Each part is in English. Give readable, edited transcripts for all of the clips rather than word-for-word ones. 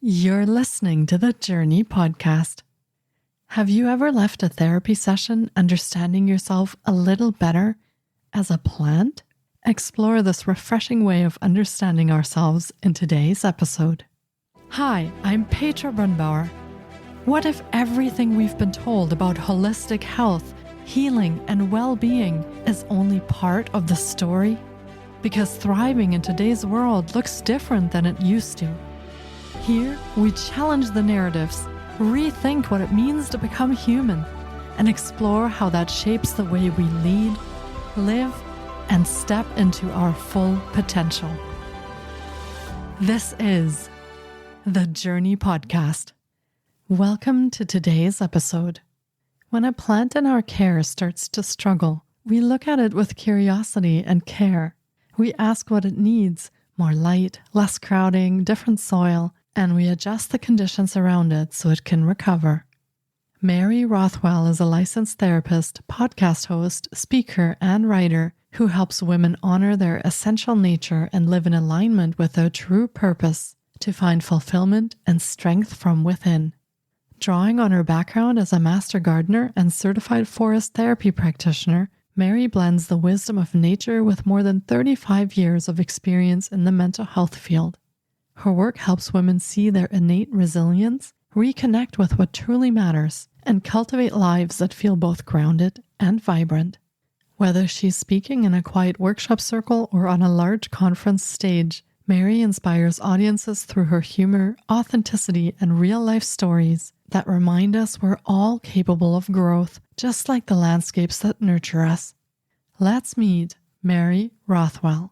You're listening to the Jōrni Podcast. Have you ever left a therapy session understanding yourself a little better as a plant? Explore this refreshing way of understanding ourselves in today's episode. Hi, I'm Petra Brunbauer. What if everything we've been told about holistic health, healing, and well-being is only part of the story? Because thriving in today's world looks different than it used to. Here, we challenge the narratives, rethink what it means to become human, and explore how that shapes the way we lead, live, and step into our full potential. This is the Jōrni Podcast. Welcome to today's episode. When a plant in our care starts to struggle, we look at it with curiosity and care. We ask what it needs: more light, less crowding, different soil, and we adjust the conditions around it so it can recover. Mary Rothwell is a licensed therapist, podcast host, speaker, and writer who helps women honor their essential nature and live in alignment with their true purpose to find fulfillment and strength from within. Drawing on her background as a master gardener and certified forest therapy practitioner, Mary blends the wisdom of nature with more than 35 years of experience in the mental health field. Her work helps women see their innate resilience, reconnect with what truly matters, and cultivate lives that feel both grounded and vibrant. Whether she's speaking in a quiet workshop circle or on a large conference stage, Mary inspires audiences through her humor, authenticity, and real-life stories that remind us we're all capable of growth, just like the landscapes that nurture us. Let's meet Mary Rothwell.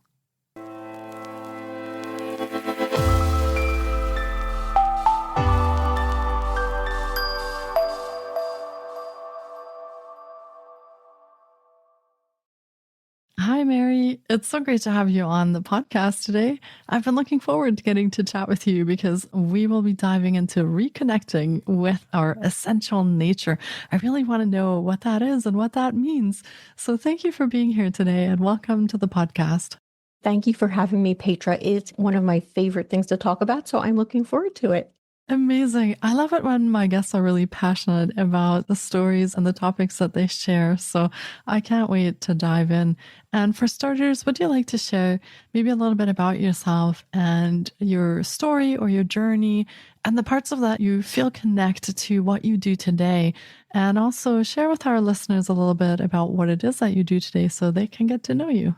Hi, Mary. It's so great to have you on the podcast today. I've been looking forward to getting to chat with you because we will be diving into reconnecting with our essential nature. I really want to know what that is and what that means. So thank you for being here today and welcome to the podcast. Thank you for having me, Petra. It's one of my favorite things to talk about, so I'm looking forward to it. Amazing. I love it when my guests are really passionate about the stories and the topics that they share. So I can't wait to dive in. And for starters, would you like to share maybe a little bit about yourself and your story or your journey and the parts of that you feel connect to what you do today? And also share with our listeners a little bit about what it is that you do today so they can get to know you.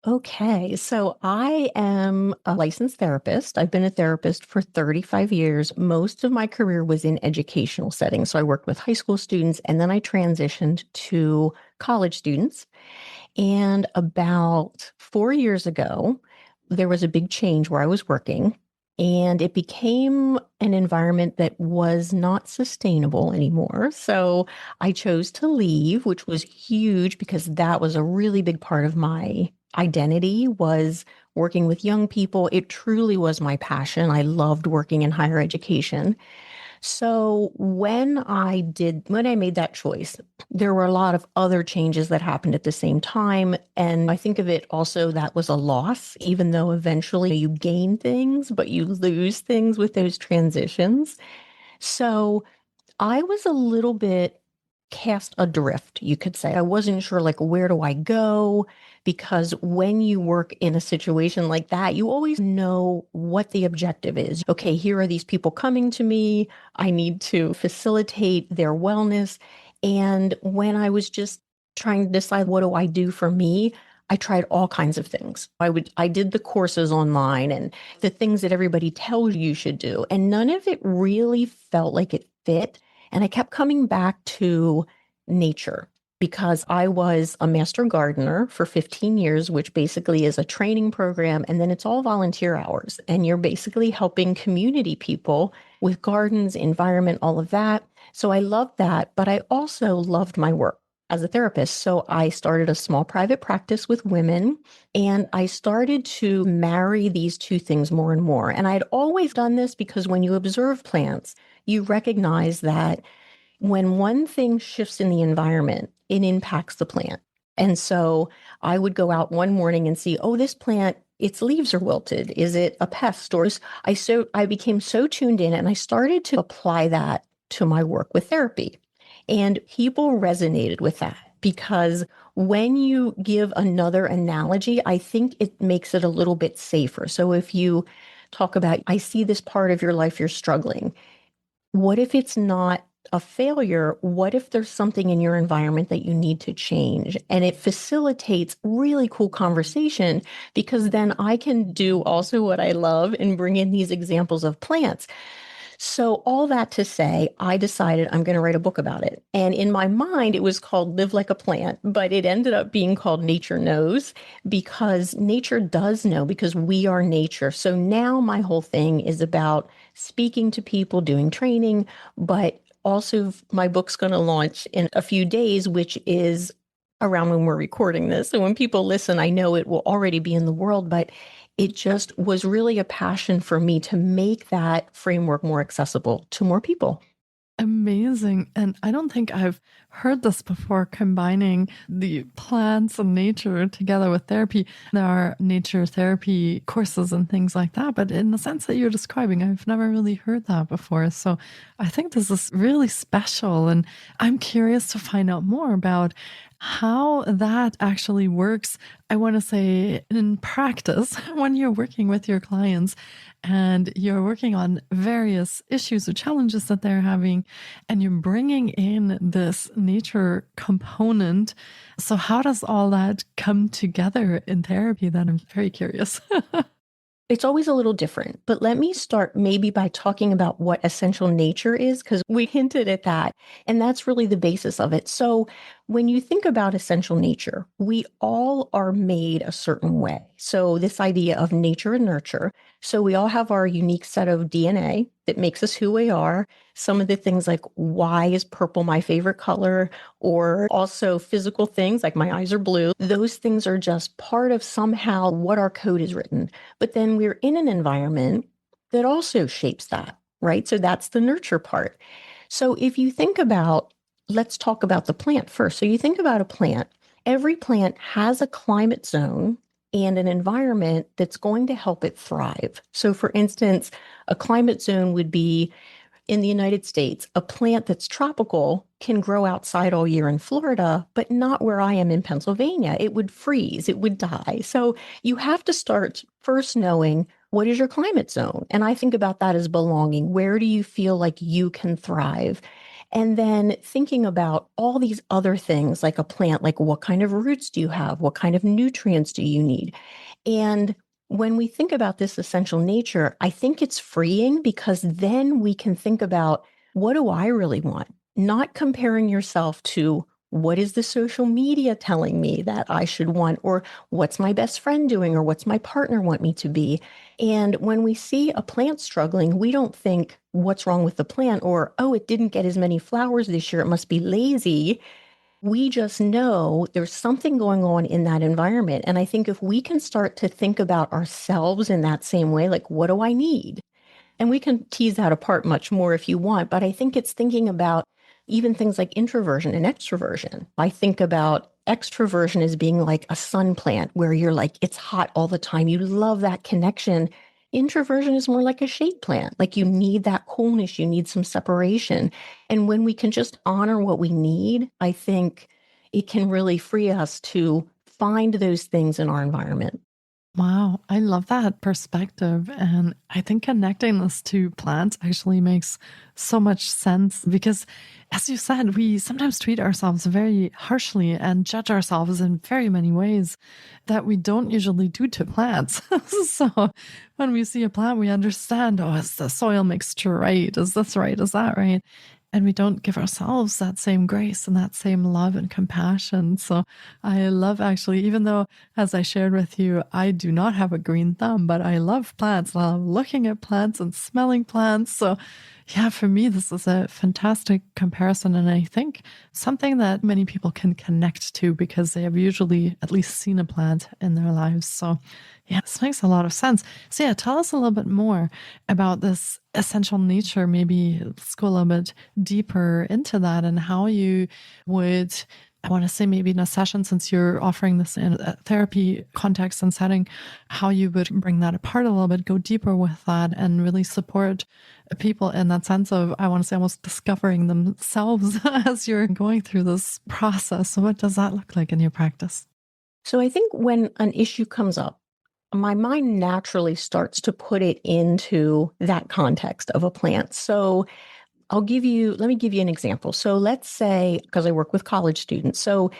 Okay, so I am a licensed therapist. I've been a therapist for 35 years. Most of my career was in educational settings. So I worked with high school students and then I transitioned to college students. And about 4 years ago, there was a big change where I was working and it became an environment that was not sustainable anymore. So I chose to leave, which was huge because that was a really big part of my identity, was working with young people. It truly was my passion. I loved working in higher education. So when I made that choice, there were a lot of other changes that happened at the same time. And I think of it also that was a loss, even though eventually you gain things, but you lose things with those transitions. So I was a little bit cast adrift, you could say. I wasn't sure, like, where do I go? Because when you work in a situation like that, you always know what the objective is. Okay, here are these people coming to me. I need to facilitate their wellness. And when I was just trying to decide what do I do for me, I tried all kinds of things. I did the courses online and the things that everybody tells you should do. And none of it really felt like it fit. And I kept coming back to nature because I was a master gardener for 15 years, which basically is a training program. And then it's all volunteer hours. And you're basically helping community people with gardens, environment, all of that. So I loved that. But I also loved my work as a therapist. So I started a small private practice with women, and I started to marry these two things more and more. And I'd always done this because when you observe plants, you recognize that when one thing shifts in the environment, it impacts the plant. And so I would go out one morning and see, oh, this plant its leaves are wilted? Is it a pest? Or I became so tuned in, and I started to apply that to my work with therapy. And people resonated with that because when you give another analogy, I think it makes it a little bit safer. So if you talk about, I see this part of your life you're struggling. What if it's not a failure? What if there's something in your environment that you need to change? And it facilitates really cool conversation because then I can do also what I love and bring in these examples of plants. So all that to say, I decided I'm going to write a book about it. And in my mind, it was called Live Like a Plant, but it ended up being called Nature Knows because nature does know because we are nature. So now my whole thing is about speaking to people, doing training, but also my book's going to launch in a few days, which is around when we're recording this. So when people listen, I know it will already be in the world, but it just was really a passion for me to make that framework more accessible to more people. Amazing. And I don't think I've heard this before, combining the plants and nature together with therapy. There are nature therapy courses and things like that, but in the sense that you're describing, I've never really heard that before. So I think this is really special. And I'm curious to find out more about how that actually works. I want to say in practice, when you're working with your clients and you're working on various issues or challenges that they're having, and you're bringing in this nature component. So how does all that come together in therapy? Then I'm very curious. It's always a little different, but let me start maybe by talking about what essential nature is, because we hinted at that, and that's really the basis of it. So when you think about essential nature, we all are made a certain way. So this idea of nature and nurture. So we all have our unique set of DNA that makes us who we are. Some of the things like, why is purple my favorite color? Or also physical things like my eyes are blue. Those things are just part of somehow what our code is written. But then we're in an environment that also shapes that, right? So that's the nurture part. So if you think about, let's talk about the plant first. So you think about a plant, every plant has a climate zone and an environment that's going to help it thrive. So for instance, a climate zone would be in the United States, a plant that's tropical can grow outside all year in Florida, but not where I am in Pennsylvania. It would freeze, it would die. So you have to start first knowing what is your climate zone. And I think about that as belonging. Where do you feel like you can thrive? And then thinking about all these other things like a plant, like what kind of roots do you have? What kind of nutrients do you need? And when we think about this essential nature, I think it's freeing because then we can think about, what do I really want? Not comparing yourself to what is the social media telling me that I should want, or what's my best friend doing, or what's my partner want me to be. And when we see a plant struggling, we don't think what's wrong with the plant, or, oh, it didn't get as many flowers this year, it must be lazy. We just know there's something going on in that environment. And I think if we can start to think about ourselves in that same way, like, what do I need? And we can tease that apart much more if you want, but I think it's thinking about even things like introversion and extroversion. I think about extroversion as being like a sun plant where you're like, it's hot all the time. You love that connection. Introversion is more like a shade plant. Like you need that coolness, you need some separation. And when we can just honor what we need, I think it can really free us to find those things in our environment. Wow, I love that perspective. And I think connecting this to plants actually makes so much sense because, as you said, we sometimes treat ourselves very harshly and judge ourselves in very many ways that we don't usually do to plants. So when we see a plant, we understand, oh, is the soil mixture right? Is this right? Is that right? And we don't give ourselves that same grace and that same love and compassion. So I love actually, even though, as I shared with you, I do not have a green thumb, but I love plants. I love looking at plants and smelling plants. So yeah, for me, this is a fantastic comparison. And I think something that many people can connect to because they have usually at least seen a plant in their lives. So yeah, this makes a lot of sense. So yeah, tell us a little bit more about this essential nature. Maybe let's go a little bit deeper into that and how you would I want to say maybe in a session, since you're offering this in a therapy context and setting, how you would bring that apart a little bit, go deeper with that, and really support people in that sense of, I want to say, almost discovering themselves as you're going through this process. So what does that look like in your practice? So I think when an issue comes up, my mind naturally starts to put it into that context of a plant. So let me give you an example. So let's say, because I work with college students, so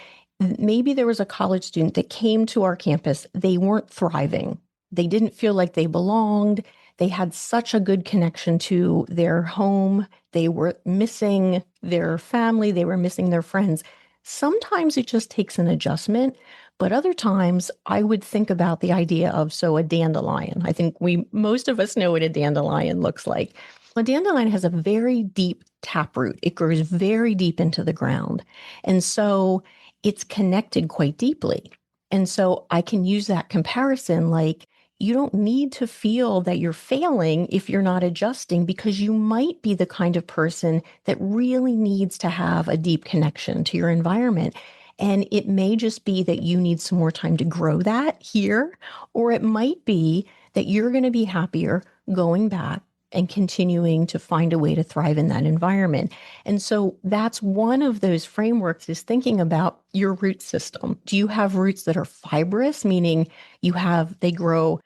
maybe there was a college student that came to our campus. They weren't thriving. They didn't feel like they belonged. They had such a good connection to their home. They were missing their family. They were missing their friends. Sometimes it just takes an adjustment, but other times I would think about the idea of, so a dandelion. I think most of us know what a dandelion looks like. A dandelion has a very deep taproot. It grows very deep into the ground. And so it's connected quite deeply. And so I can use that comparison, like, you don't need to feel that you're failing if you're not adjusting, because you might be the kind of person that really needs to have a deep connection to your environment. And it may just be that you need some more time to grow that here, or it might be that you're going to be happier going back and continuing to find a way to thrive in that environment. And so that's one of those frameworks, is thinking about your root system. Do you have roots that are fibrous, meaning they grow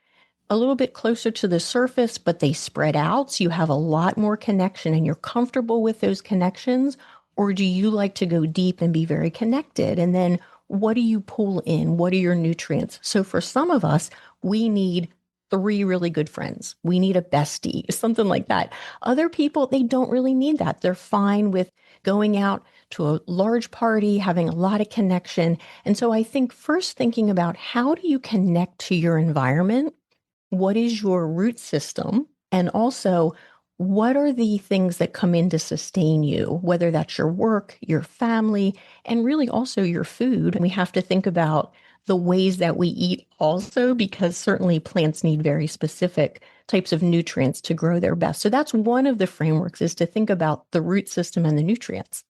a little bit closer to the surface, but they spread out, so you have a lot more connection and you're comfortable with those connections? Or do you like to go deep and be very connected? And then what do you pull in? What are your nutrients? So for some of us, we need 3 really good friends. We need a bestie, something like that. Other people, they don't really need that. They're fine with going out to a large party, having a lot of connection. And so I think first thinking about, how do you connect to your environment? What is your root system? And also, what are the things that come in to sustain you, whether that's your work, your family, and really also your food? And we have to think about the ways that we eat also, because certainly plants need very specific types of nutrients to grow their best. So that's one of the frameworks, is to think about the root system and the nutrients.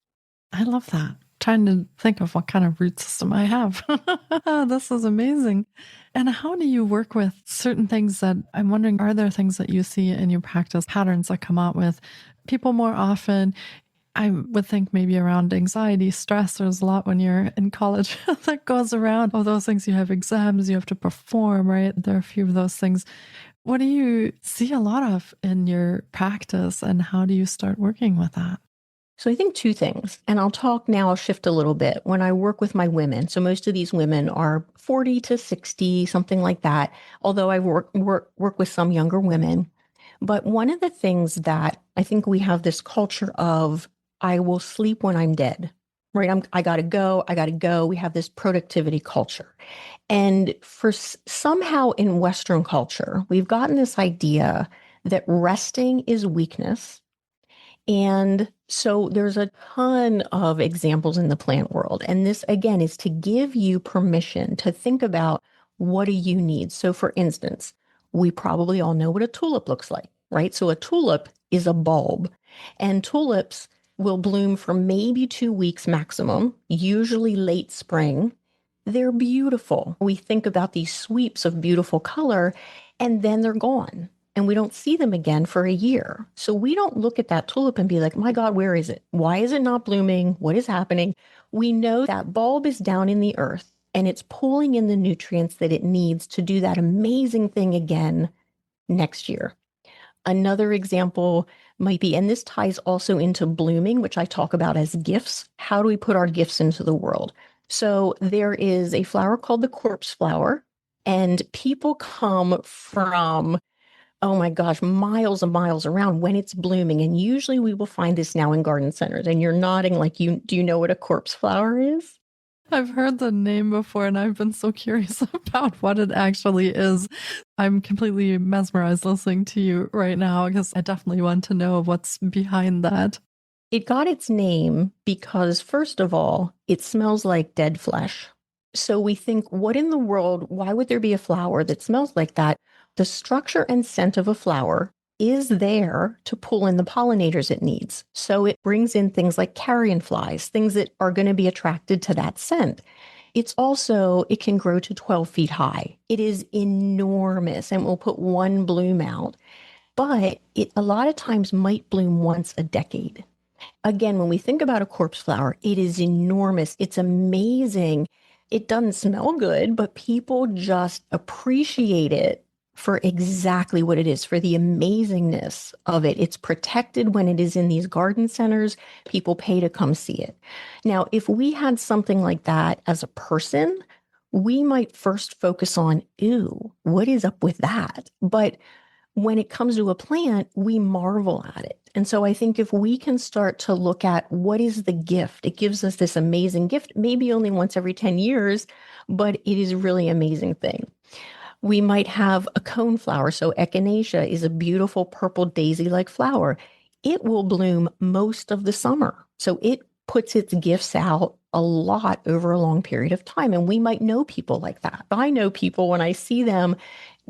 I love that. Trying to think of what kind of root system I have. This is amazing. And how do you work with certain things that I'm wondering, are there things that you see in your practice, patterns that come out with people more often? I would think maybe around anxiety, stress. There's a lot when you're in college that goes around. All those things, you have exams, you have to perform, right? There are a few of those things. What do you see a lot of in your practice, and how do you start working with that? So I think 2 things, and I'll shift a little bit. When I work with my women, so most of these women are 40 to 60, something like that, although I work with some younger women. But one of the things that I think we have this culture of, I will sleep when I'm dead, right? I got to go. We have this productivity culture. And somehow in Western culture, we've gotten this idea that resting is weakness. And so there's a ton of examples in the plant world. And this, again, is to give you permission to think about, what do you need? So for instance, we probably all know what a tulip looks like, right? So a tulip is a bulb, and tulips will bloom for maybe 2 weeks maximum, usually late spring. They're beautiful. We think about these sweeps of beautiful color, and then they're gone. And we don't see them again for a year. So we don't look at that tulip and be like, my God, where is it? Why is it not blooming? What is happening? We know that bulb is down in the earth, and it's pulling in the nutrients that it needs to do that amazing thing again next year. Another example might be, and this ties also into blooming, which I talk about as gifts. How do we put our gifts into the world? So there is a flower called the corpse flower, and people come from, oh my gosh, miles and miles around when it's blooming. And usually we will find this now in garden centers. And you're nodding like, do you know what a corpse flower is? I've heard the name before, and I've been so curious about what it actually is. I'm completely mesmerized listening to you right now, because I definitely want to know what's behind that. It got its name because, first of all, it smells like dead flesh. So we think, what in the world, why would there be a flower that smells like that? The structure and scent of a flower is there to pull in the pollinators it needs. So it brings in things like carrion flies, things that are going to be attracted to that scent. It can grow to 12 feet high. It is enormous and will put one bloom out, but it a lot of times might bloom once a decade. Again, when we think about a corpse flower, it is enormous. It's amazing. It doesn't smell good, but people just appreciate it for exactly what it is, for the amazingness of it. It's protected when it is in these garden centers. People pay to come see it. Now, if we had something like that as a person, we might first focus on, ew, what is up with that? But when it comes to a plant, we marvel at it. And so I think if we can start to look at what is the gift, it gives us this amazing gift, maybe only once every 10 years, but it is really amazing thing. We might have a cone flower. So echinacea is a beautiful purple daisy-like flower. It will bloom most of the summer. So it puts its gifts out a lot over a long period of time. And we might know people like that. I know people when I see them,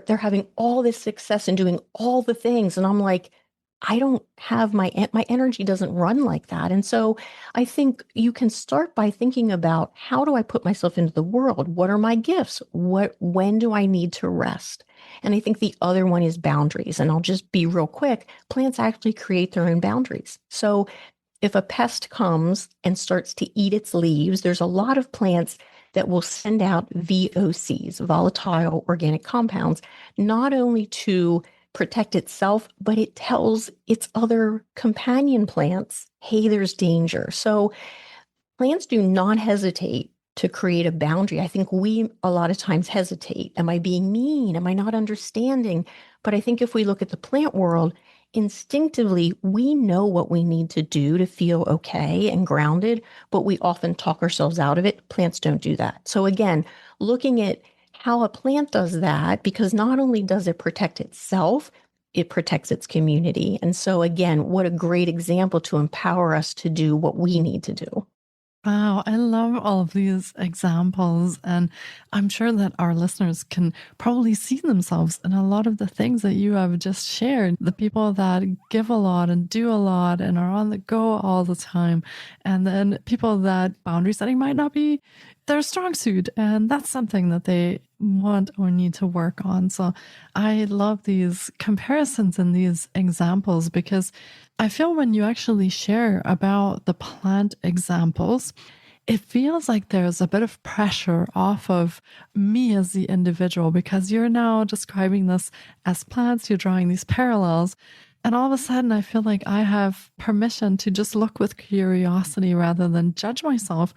they're having all this success and doing all the things. And I'm like, I don't have my energy doesn't run like that. And so I think you can start by thinking about, how do I put myself into the world? What are my gifts? When do I need to rest? And I think the other one is boundaries. And I'll just be real quick. Plants actually create their own boundaries. So if a pest comes and starts to eat its leaves, there's a lot of plants that will send out VOCs, volatile organic compounds, not only to protect itself, but it tells its other companion plants, hey, there's danger. So plants do not hesitate to create a boundary. I think we a lot of times hesitate. Am I being mean? Am I not understanding? But I think if we look at the plant world, instinctively, we know what we need to do to feel okay and grounded, but we often talk ourselves out of it. Plants don't do that. So again, looking at how a plant does that, because not only does it protect itself, it protects its community. And so again, what a great example to empower us to do what we need to do. Wow, I love all of these examples. And I'm sure that our listeners can probably see themselves in a lot of the things that you have just shared. The people that give a lot and do a lot and are on the go all the time. And then people that boundary setting might not be their strong suit. And that's something that they want or need to work on. So I love these comparisons and these examples, because I feel when you actually share about the plant examples, it feels like there's a bit of pressure off of me as the individual, because you're now describing this as plants, you're drawing these parallels. And all of a sudden, I feel like I have permission to just look with curiosity rather than judge myself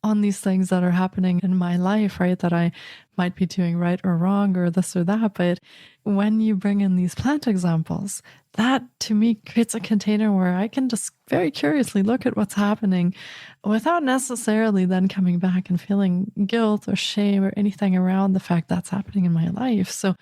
on these things that are happening in my life, right? That I might be doing right or wrong or this or that. But when you bring in these plant examples, that to me creates a container where I can just very curiously look at what's happening without necessarily then coming back and feeling guilt or shame or anything around the fact that's happening in my life. So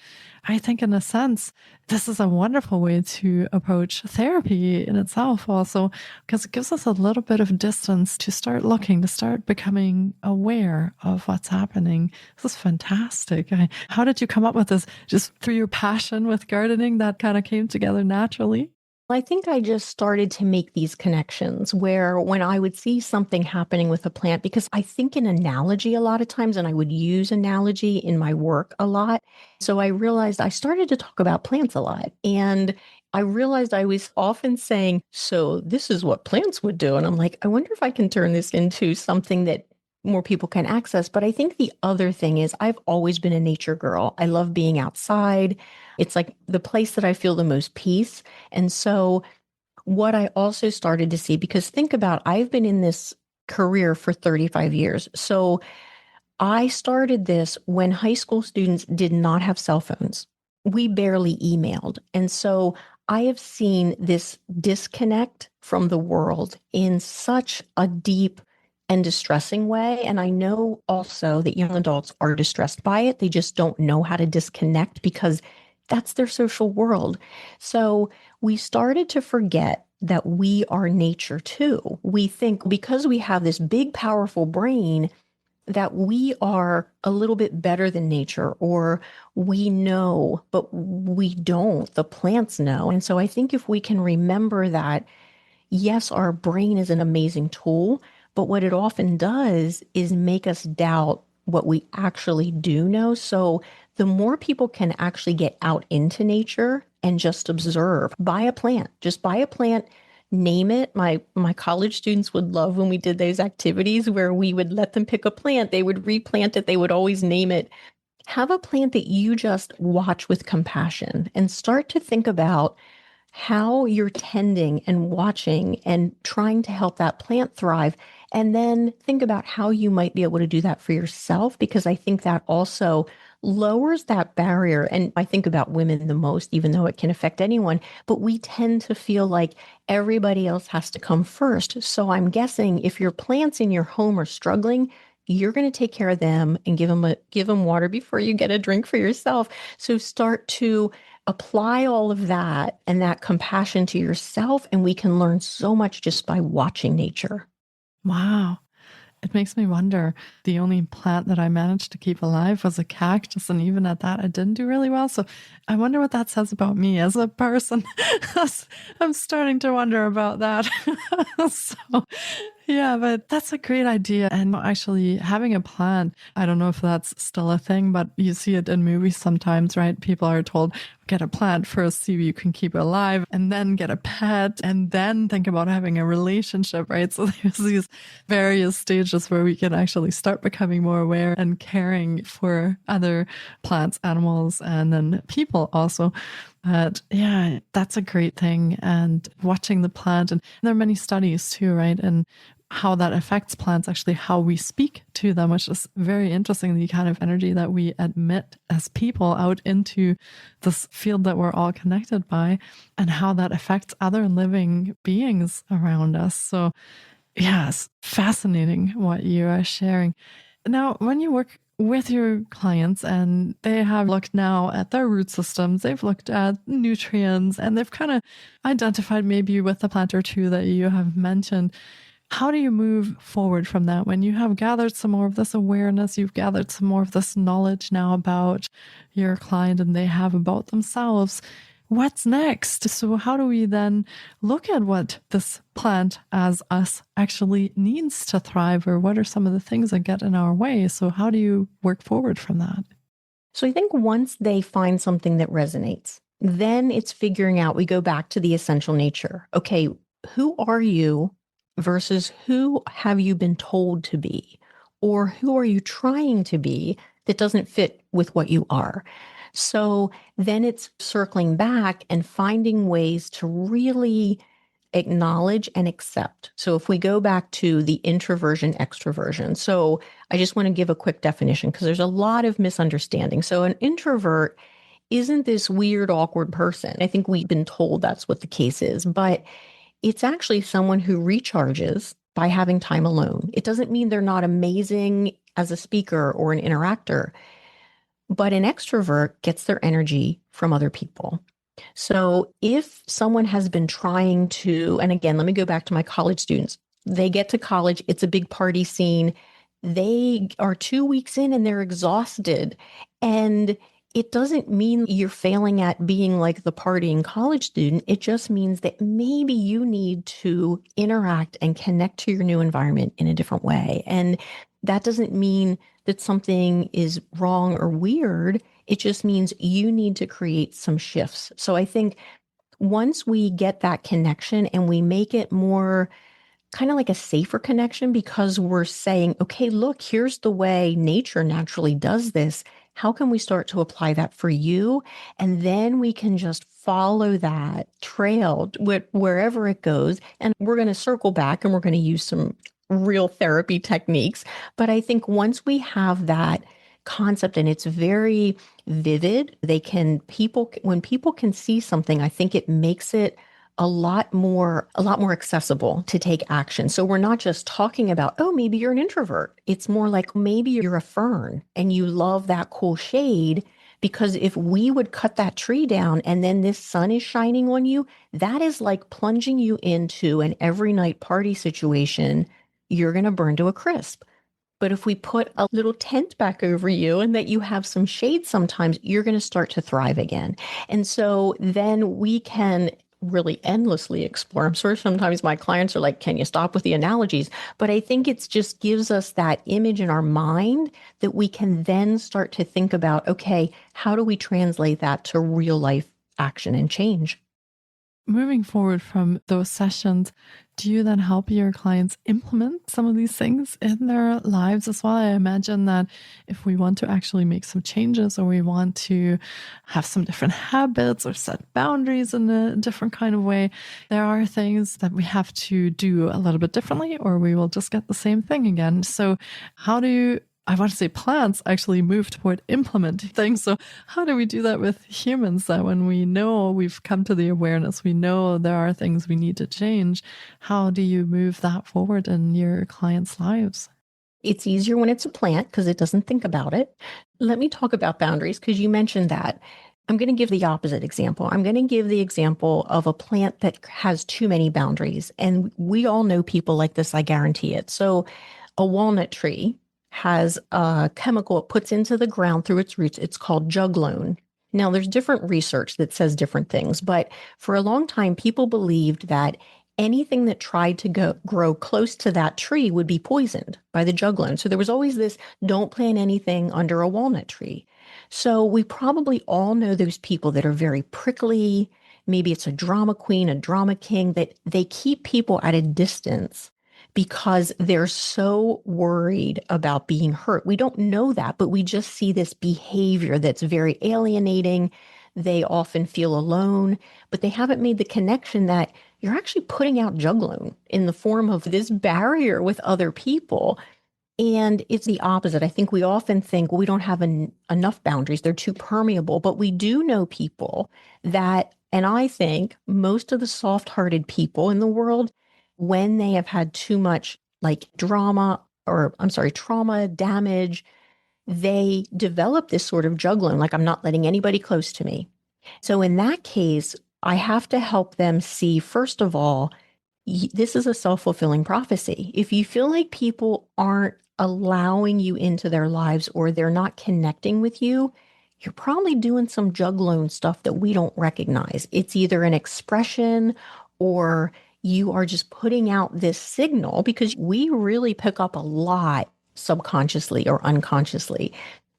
I think in a sense, this is a wonderful way to approach therapy in itself also, because it gives us a little bit of distance to start looking, to start becoming aware of what's happening. This is fantastic. How did you come up with this? Just through your passion with gardening that kind of came together naturally? I think I just started to make these connections where when I would see something happening with a plant, because I think in analogy a lot of times, and I would use analogy in my work a lot. So I realized I started to talk about plants a lot. And I realized I was often saying, so this is what plants would do. And I'm like, I wonder if I can turn this into something that more people can access. But I think the other thing is I've always been a nature girl. I love being outside. It's like the place that I feel the most peace. And so what I also started to see, because think about, I've been in this career for 35 years. So I started this when high school students did not have cell phones. We barely emailed. And so I have seen this disconnect from the world in such a deep and distressing way. And I know also that young adults are distressed by it. They just don't know how to disconnect because that's their social world. So we started to forget that we are nature too. We think because we have this big, powerful brain, that we are a little bit better than nature, or we know, but we don't. The plants know. And so I think if we can remember that, yes, our brain is an amazing tool, but what it often does is make us doubt what we actually do know. So the more people can actually get out into nature and just observe, buy a plant, just buy a plant, name it. My college students would love when we did those activities where we would let them pick a plant. They would replant it. They would always name it. Have a plant that you just watch with compassion and start to think about how you're tending and watching and trying to help that plant thrive. And then think about how you might be able to do that for yourself, because I think that also lowers that barrier. And I think about women the most, even though it can affect anyone, but we tend to feel like everybody else has to come first. So I'm guessing if your plants in your home are struggling, you're going to take care of them and give them water before you get a drink for yourself. So start to apply all of that and that compassion to yourself, and we can learn so much just by watching nature. Wow. It makes me wonder, the only plant that I managed to keep alive was a cactus. And even at that, I didn't do really well. So I wonder what that says about me as a person. I'm starting to wonder about that. So yeah, but that's a great idea. And actually having a plant, I don't know if that's still a thing, but you see it in movies sometimes, right? People are told, get a plant first, see if you can keep it alive, and then get a pet, and then think about having a relationship, right? So there's these various stages where we can actually start becoming more aware and caring for other plants, animals, and then people also. But yeah, that's a great thing. And watching the plant, and there are many studies too, right? And how that affects plants, actually, how we speak to them, which is very interesting, the kind of energy that we emit as people out into this field that we're all connected by, and how that affects other living beings around us. So yes, fascinating what you are sharing. Now, when you work with your clients and they have looked now at their root systems, they've looked at nutrients, and they've kind of identified maybe with the plant or two that you have mentioned, how do you move forward from that? When you have gathered some more of this awareness, you've gathered some more of this knowledge now about your client and they have about themselves, what's next? So how do we then look at what this plant as us actually needs to thrive, or what are some of the things that get in our way? So how do you work forward from that? So I think once they find something that resonates, then it's figuring out, we go back to the essential nature. Okay, who are you versus who have you been told to be? Or who are you trying to be that doesn't fit with what you are? So then it's circling back and finding ways to really acknowledge and accept. So if we go back to the introversion, extroversion. So I just want to give a quick definition because there's a lot of misunderstanding. So an introvert isn't this weird, awkward person. I think we've been told that's what the case is, but it's actually someone who recharges by having time alone. It doesn't mean they're not amazing as a speaker or an interactor, but an extrovert gets their energy from other people. So if someone has been trying to, and again, let me go back to my college students, they get to college, it's a big party scene. They are 2 weeks in and they're exhausted. And it doesn't mean you're failing at being like the partying college student. It just means that maybe you need to interact and connect to your new environment in a different way. And that doesn't mean that something is wrong or weird. It just means you need to create some shifts. So I think once we get that connection and we make it more kind of like a safer connection, because we're saying, okay, look, here's the way nature naturally does this. How can we start to apply that for you? And then we can just follow that trail wherever it goes. And we're going to circle back and we're going to use some real therapy techniques. But I think once we have that concept and it's very vivid, when people can see something, I think it makes it a lot more accessible to take action. So we're not just talking about, oh, maybe you're an introvert. It's more like maybe you're a fern and you love that cool shade, because if we would cut that tree down and then this sun is shining on you, that is like plunging you into an every night party situation. You're going to burn to a crisp. But if we put a little tent back over you and that you have some shade sometimes, you're going to start to thrive again. And so then we can really endlessly explore. I'm sure sometimes my clients are like, can you stop with the analogies? But I think it just gives us that image in our mind that we can then start to think about, okay, how do we translate that to real life action and change? Moving forward from those sessions, do you then help your clients implement some of these things in their lives as well? I imagine that if we want to actually make some changes or we want to have some different habits or set boundaries in a different kind of way, there are things that we have to do a little bit differently or we will just get the same thing again. So how do I want to say plants actually move toward implementing things. So how do we do that with humans that when we know we've come to the awareness, we know there are things we need to change, how do you move that forward in your clients' lives? It's easier when it's a plant because it doesn't think about it. Let me talk about boundaries because you mentioned that. I'm going to give the opposite example. I'm going to give the example of a plant that has too many boundaries. And we all know people like this, I guarantee it. So a walnut tree has a chemical it puts into the ground through its roots. It's called juglone. Now, there's different research that says different things, but for a long time, people believed that anything that tried to grow close to that tree would be poisoned by the juglone. So there was always this, don't plant anything under a walnut tree. So we probably all know those people that are very prickly. Maybe it's a drama queen, a drama king, that they keep people at a distance because they're so worried about being hurt. We don't know that, but we just see this behavior that's very alienating. They often feel alone, but they haven't made the connection that you're actually putting out juglone in the form of this barrier with other people. And it's the opposite. I think we often think, well, we don't have enough boundaries. They're too permeable. But we do know people that, and I think most of the soft-hearted people in the world, when they have had too much like drama, or I'm sorry, trauma, damage, they develop this sort of juggling, like I'm not letting anybody close to me. So in that case, I have to help them see, first of all, this is a self-fulfilling prophecy. If you feel like people aren't allowing you into their lives or they're not connecting with you, you're probably doing some juglone stuff that we don't recognize. It's either an expression or you are just putting out this signal, because we really pick up a lot subconsciously or unconsciously.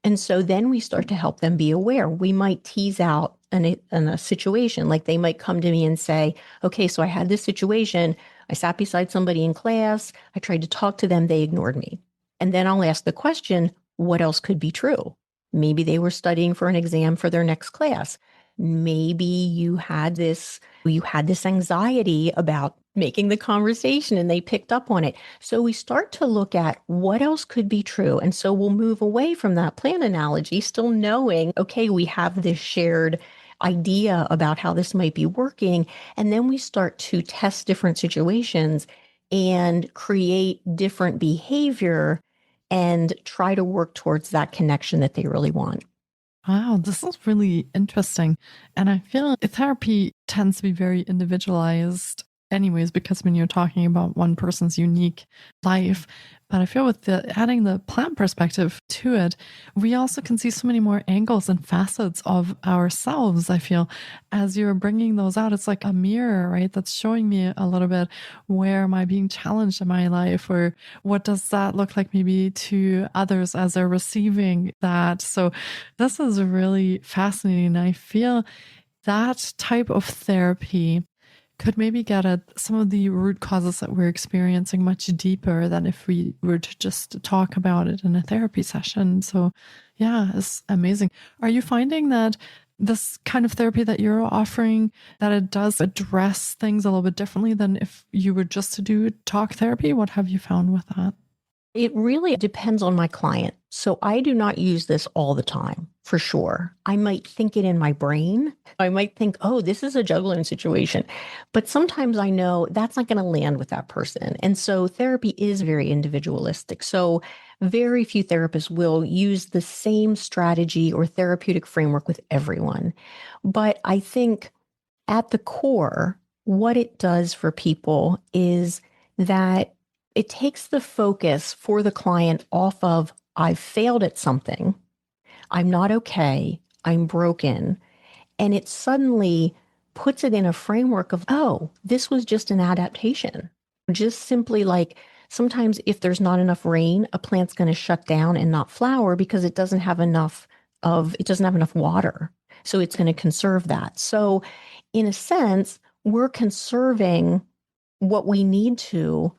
And so then we start to help them be aware. We might tease out in a situation, like they might come to me and say, okay, so I had this situation. I sat beside somebody in class. I tried to talk to them. They ignored me. And then I'll ask the question, what else could be true? Maybe they were studying for an exam for their next class. Maybe you had this anxiety about making the conversation and they picked up on it. So we start to look at what else could be true. And so we'll move away from that plant analogy, still knowing, okay, we have this shared idea about how this might be working. And then we start to test different situations and create different behavior and try to work towards that connection that they really want. Wow, this is really interesting. And I feel therapy tends to be very individualized anyways, because when you're talking about one person's unique life, but I feel with adding the plant perspective to it, we also can see so many more angles and facets of ourselves. I feel as you're bringing those out, it's like a mirror, right? That's showing me a little bit, where am I being challenged in my life, or what does that look like maybe to others as they're receiving that. So this is really fascinating. I feel that type of therapy could maybe get at some of the root causes that we're experiencing much deeper than if we were to just talk about it in a therapy session. So yeah, it's amazing. Are you finding that this kind of therapy that you're offering, that it does address things a little bit differently than if you were just to do talk therapy? What have you found with that? It really depends on my client. So I do not use this all the time, for sure. I might think it in my brain. I might think, oh, this is a juggling situation. But sometimes I know that's not going to land with that person. And so therapy is very individualistic. So very few therapists will use the same strategy or therapeutic framework with everyone. But I think at the core, what it does for people is that it takes the focus for the client off of, I've failed at something, I'm not okay, I'm broken. And it suddenly puts it in a framework of, oh, this was just an adaptation. Just simply like sometimes if there's not enough rain, a plant's going to shut down and not flower because it doesn't have enough water. So it's going to conserve that. So in a sense, we're conserving what we need to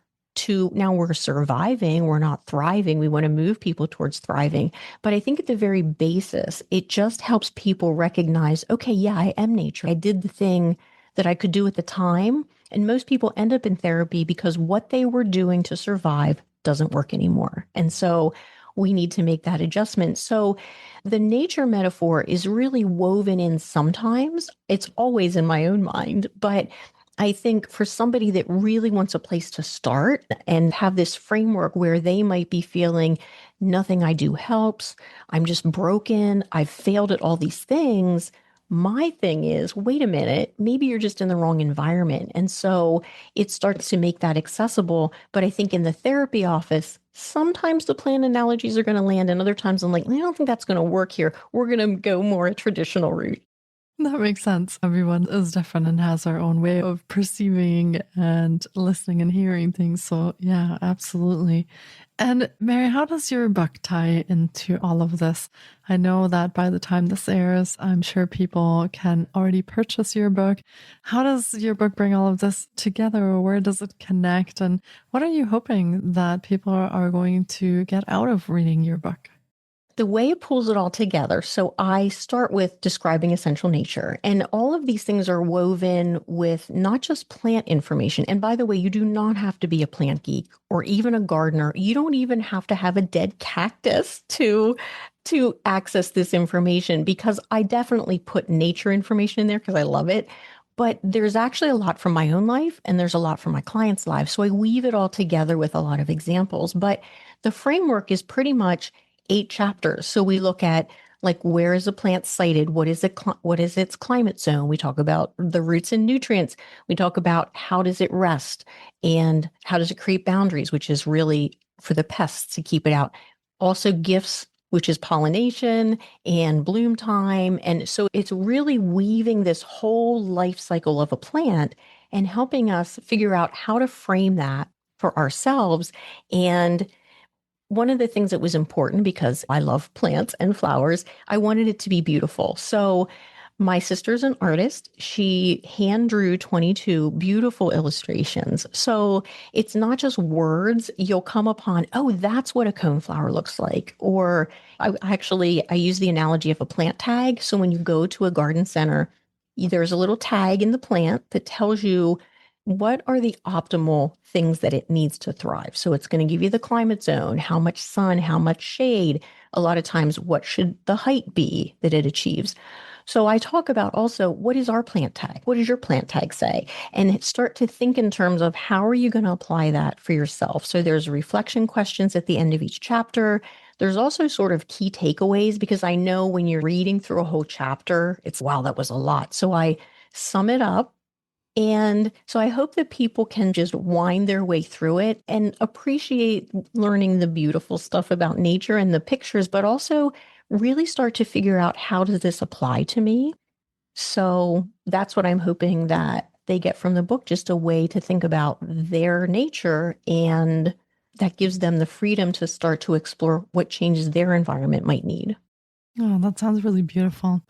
now we're surviving, we're not thriving. We want to move people towards thriving. But I think at the very basis, it just helps people recognize, okay, yeah, I am nature. I did the thing that I could do at the time. And most people end up in therapy because what they were doing to survive doesn't work anymore. And so we need to make that adjustment. So the nature metaphor is really woven in sometimes. It's always in my own mind, but I think for somebody that really wants a place to start and have this framework where they might be feeling nothing I do helps, I'm just broken, I've failed at all these things. My thing is, wait a minute, maybe you're just in the wrong environment. And so it starts to make that accessible. But I think in the therapy office, sometimes the plant analogies are going to land, and other times I'm like, I don't think that's going to work here. We're going to go more a traditional route. That makes sense. Everyone is different and has our own way of perceiving and listening and hearing things. So yeah, absolutely. And Mary, how does your book tie into all of this? I know that by the time this airs, I'm sure people can already purchase your book. How does your book bring all of this together? Where does it connect? And what are you hoping that people are going to get out of reading your book? The way it pulls it all together. So I start with describing essential nature, and all of these things are woven with not just plant information. And by the way, you do not have to be a plant geek or even a gardener. You don't even have to have a dead cactus to access this information, because I definitely put nature information in there because I love it. But there's actually a lot from my own life and there's a lot from my clients' lives. So I weave it all together with a lot of examples. But the framework is pretty much 8 chapters. So we look at like, where is a plant sited? What is its climate zone? We talk about the roots and nutrients. We talk about how does it rest and how does it create boundaries, which is really for the pests to keep it out. Also gifts, which is pollination and bloom time. And so it's really weaving this whole life cycle of a plant and helping us figure out how to frame that for ourselves. And one of the things that was important, because I love plants and flowers, I wanted it to be beautiful. So my sister's an artist. She hand drew 22 beautiful illustrations. So it's not just words. You'll come upon, oh, that's what a coneflower looks like. Or I use the analogy of a plant tag. So when you go to a garden center, there's a little tag in the plant that tells you what are the optimal things that it needs to thrive. So it's going to give you the climate zone, how much sun, how much shade. A lot of times, what should the height be that it achieves? So I talk about also, what is our plant tag? What does your plant tag say? And start to think in terms of how are you going to apply that for yourself? So there's reflection questions at the end of each chapter. There's also sort of key takeaways, because I know when you're reading through a whole chapter, it's, wow, that was a lot. So I sum it up. And so I hope that people can just wind their way through it and appreciate learning the beautiful stuff about nature and the pictures, but also really start to figure out, how does this apply to me? So that's what I'm hoping that they get from the book, just a way to think about their nature, and that gives them the freedom to start to explore what changes their environment might need. Oh, that sounds really beautiful.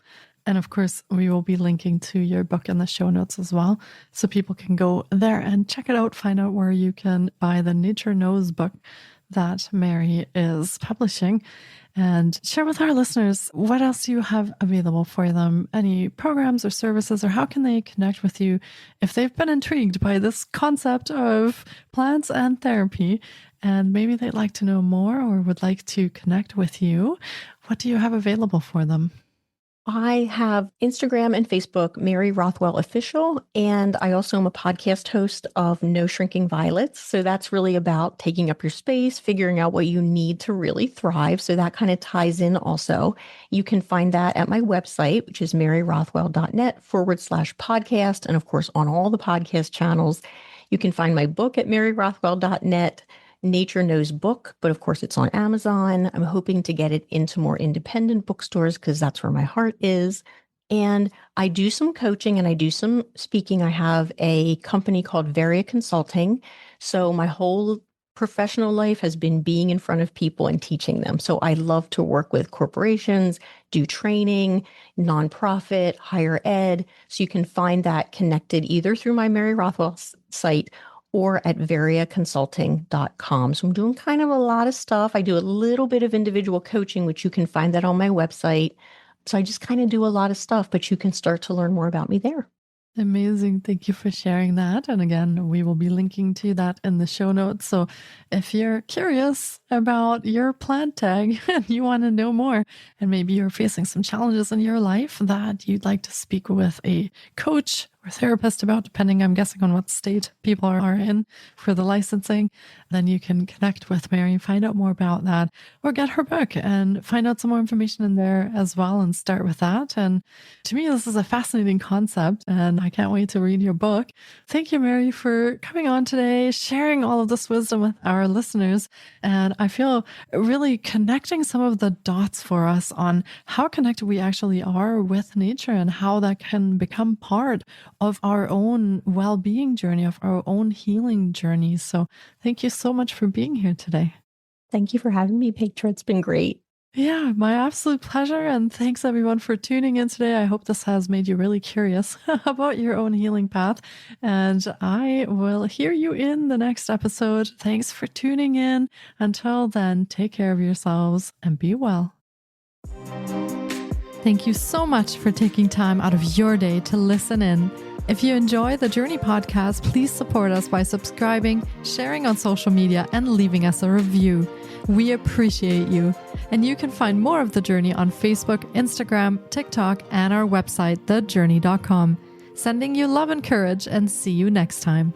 And of course, we will be linking to your book in the show notes as well, so people can go there and check it out, find out where you can buy the Nature Knows book that Mary is publishing, and share with our listeners what else you have available for them, any programs or services, or how can they connect with you if they've been intrigued by this concept of plants and therapy, and maybe they'd like to know more or would like to connect with you. What do you have available for them? I have Instagram and Facebook, Mary Rothwell Official, and I also am a podcast host of No Shrinking Violets. So that's really about taking up your space, figuring out what you need to really thrive. So that kind of ties in also. You can find that at my website, which is maryrothwell.net/podcast. And of course, on all the podcast channels. You can find my book at maryrothwell.net. Nature Knows book, but of course it's on Amazon. I'm hoping to get it into more independent bookstores because that's where my heart is. And I do some coaching and I do some speaking. I have a company called Varia Consulting. So my whole professional life has been being in front of people and teaching them. So I love to work with corporations, do training, nonprofit, higher ed. So you can find that connected either through my Mary Rothwell site or at variaconsulting.com. So I'm doing kind of a lot of stuff. I do a little bit of individual coaching, which you can find that on my website. So I just kind of do a lot of stuff, but you can start to learn more about me there. Amazing. Thank you for sharing that. And again, we will be linking to that in the show notes. So if you're curious about your plant tag and you want to know more, and maybe you're facing some challenges in your life that you'd like to speak with a coach or therapist about, depending, I'm guessing, on what state people are in for the licensing, then you can connect with Mary, find out more about that, or get her book and find out some more information in there as well and start with that. And to me, this is a fascinating concept and I can't wait to read your book. Thank you, Mary, for coming on today, sharing all of this wisdom with our listeners. And I feel really connecting some of the dots for us on how connected we actually are with nature and how that can become part of our own well-being journey, of our own healing journey. So thank you so much for being here today. Thank you for having me, Petra. It's been great. Yeah, my absolute pleasure. And thanks everyone for tuning in today. I hope this has made you really curious about your own healing path. And I will hear you in the next episode. Thanks for tuning in. Until then, take care of yourselves and be well. Thank you so much for taking time out of your day to listen in. If you enjoy the Jōrni Podcast, please support us by subscribing, sharing on social media, and leaving us a review. We appreciate you. And you can find more of The Jōrni on Facebook, Instagram, TikTok, and our website, thejōrni.com. Sending you love and courage, and see you next time.